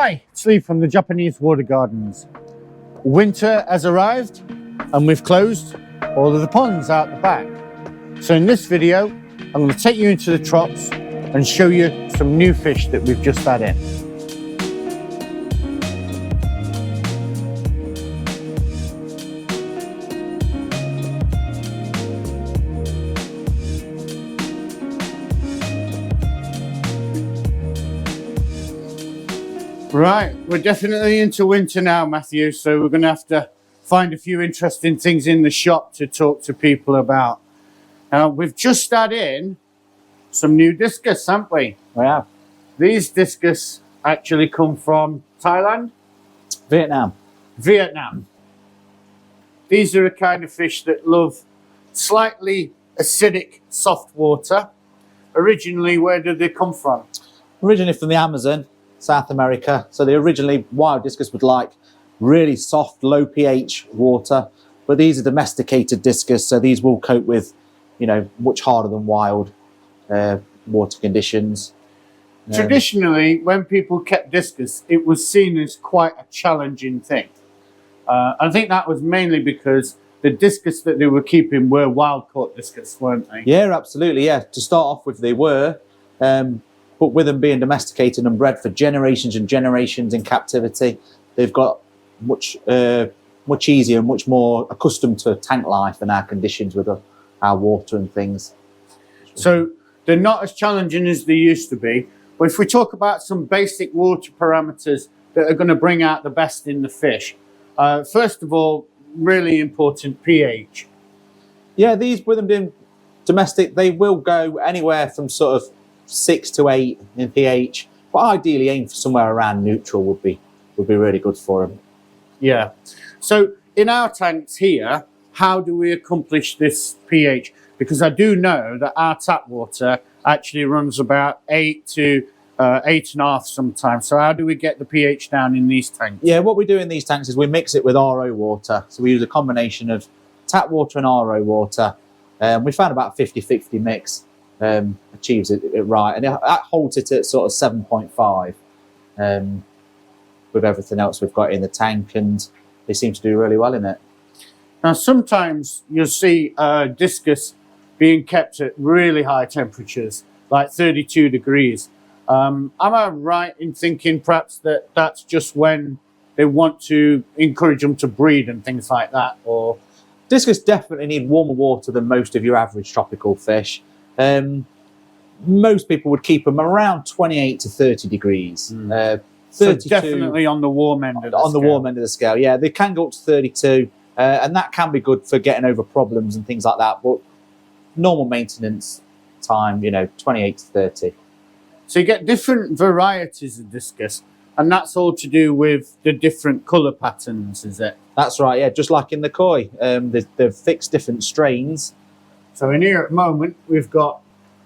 Hi, it's Lee from the Japanese Water Gardens. Winter has arrived and we've closed all of the ponds out the back. So in this video, I'm going to take you into the trops and show you some new fish that we've just had in. Right, we're definitely into winter now, Matthew, so we're going to have to find a few interesting things in the shop to talk to people about. We've just had in some new discus, haven't we? We have. These discus actually come from Thailand? Vietnam. Vietnam. These are a kind of fish that love slightly acidic soft water. Originally, where did they come from? Originally from the Amazon, South America. So the originally wild discus would like really soft, low pH water, but these are domesticated discus, so these will cope with, you know, much harder than wild water conditions. Traditionally, when people kept discus, it was seen as quite a challenging thing. I think that was mainly because the discus that they were keeping were wild-caught discus, weren't they? Yeah, absolutely, yeah. To start off with, they were. But with them being domesticated and bred for generations and generations in captivity, they've got much easier and much more accustomed to tank life and our conditions with our water and things. So they're not as challenging as they used to be. But if we talk about some basic water parameters that are going to bring out the best in the fish, first of all, really important pH. Yeah, these, with them being domestic, they will go anywhere from sort of 6 to 8 in pH, but ideally aim for somewhere around neutral would be really good for them. Yeah. So in our tanks here, how do we accomplish this pH? Because I do know that our tap water actually runs about 8 to 8.5 sometimes. So how do we get the pH down in these tanks? Yeah, what we do in these tanks is we mix it with RO water. So we use a combination of tap water and RO water. We found about 50-50 mix. Achieves it right, and that holds it at sort of 7.5 with everything else we've got in the tank, and they seem to do really well in it. Now sometimes you'll see discus being kept at really high temperatures, like 32 degrees. Am I right in thinking perhaps that that's just when they want to encourage them to breed and things like that? Or discus definitely need warmer water than most of your average tropical fish. Most people would keep them around 28 to 30 degrees. 32, so definitely on the warm end of the scale. On the warm end of the scale, yeah. They can go up to 32, and that can be good for getting over problems and things like that. But normal maintenance time, you know, 28 to 30. So you get different varieties of discus, and that's all to do with the different colour patterns, is it? That's right, yeah. Just like in the koi, they've fixed different strains. So in here at the moment, we've got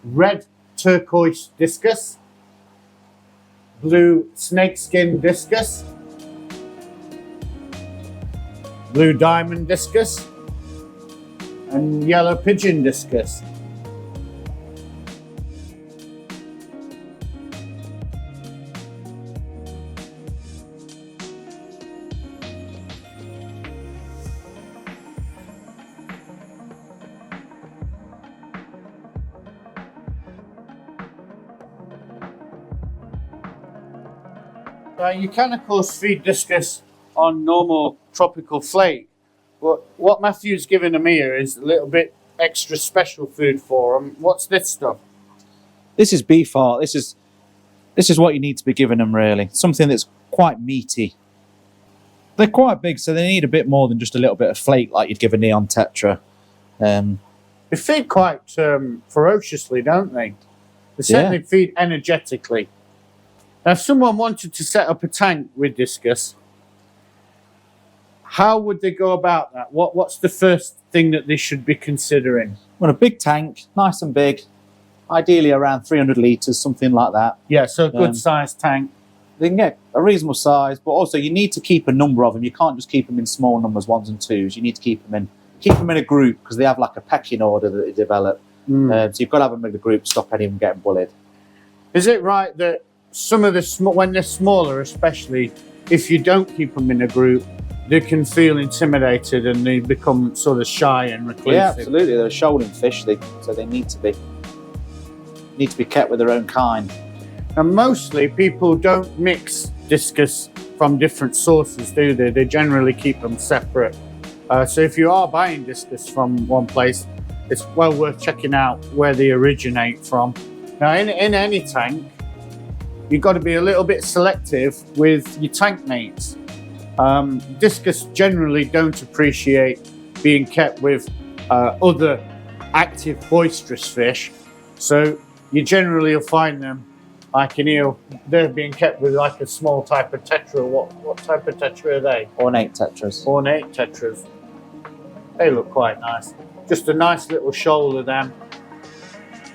red turquoise discus, blue snakeskin discus, blue diamond discus, and yellow pigeon discus. You can, of course, feed discus on normal tropical flake, but what Matthew's given them here is a little bit extra special food for them. What's this stuff? This is beef heart. This is what you need to be giving them, really. Something that's quite meaty. They're quite big, so they need a bit more than just a little bit of flake like you'd give a neon tetra. They feed quite ferociously, don't they? They certainly feed energetically. Now, if someone wanted to set up a tank with discus, how would they go about that? What's the first thing that they should be considering? Well, a big tank, nice and big, ideally around 300 litres, something like that. Yeah, so a good sized tank. They can get a reasonable size, but also you need to keep a number of them. You can't just keep them in small numbers, 1s and 2s. You need to keep them in a group, because they have like a pecking order that they develop. So you've got to have them in a group to stop any of them getting bullied. Is it right that some of the when they're smaller, especially if you don't keep them in a group, they can feel intimidated and they become sort of shy and reclusive. Yeah, absolutely. They're a shoaling fish, so they need to be kept with their own kind. And mostly people don't mix discus from different sources, do they? They generally keep them separate. So if you are buying discus from one place, it's well worth checking out where they originate from. Now, in any tank, you've got to be a little bit selective with your tank mates. Discus generally don't appreciate being kept with other active boisterous fish, so you generally will find them like in here, they're being kept with like a small type of tetra. What type of tetra are they? Ornate tetras. Ornate tetras. They look quite nice. Just a nice little shoal of them.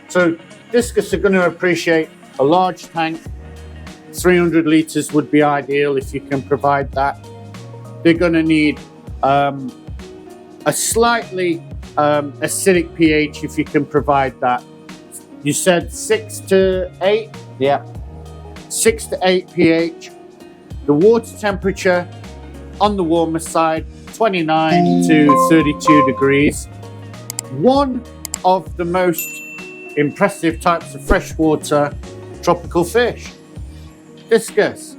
So discus are going to appreciate a large tank. 300 litres would be ideal if you can provide that. They're going to need a slightly acidic pH if you can provide that. You said 6 to 8? Yeah. 6 to 8 pH. The water temperature on the warmer side, 29 to 32 degrees. One of the most impressive types of freshwater tropical fish, discus.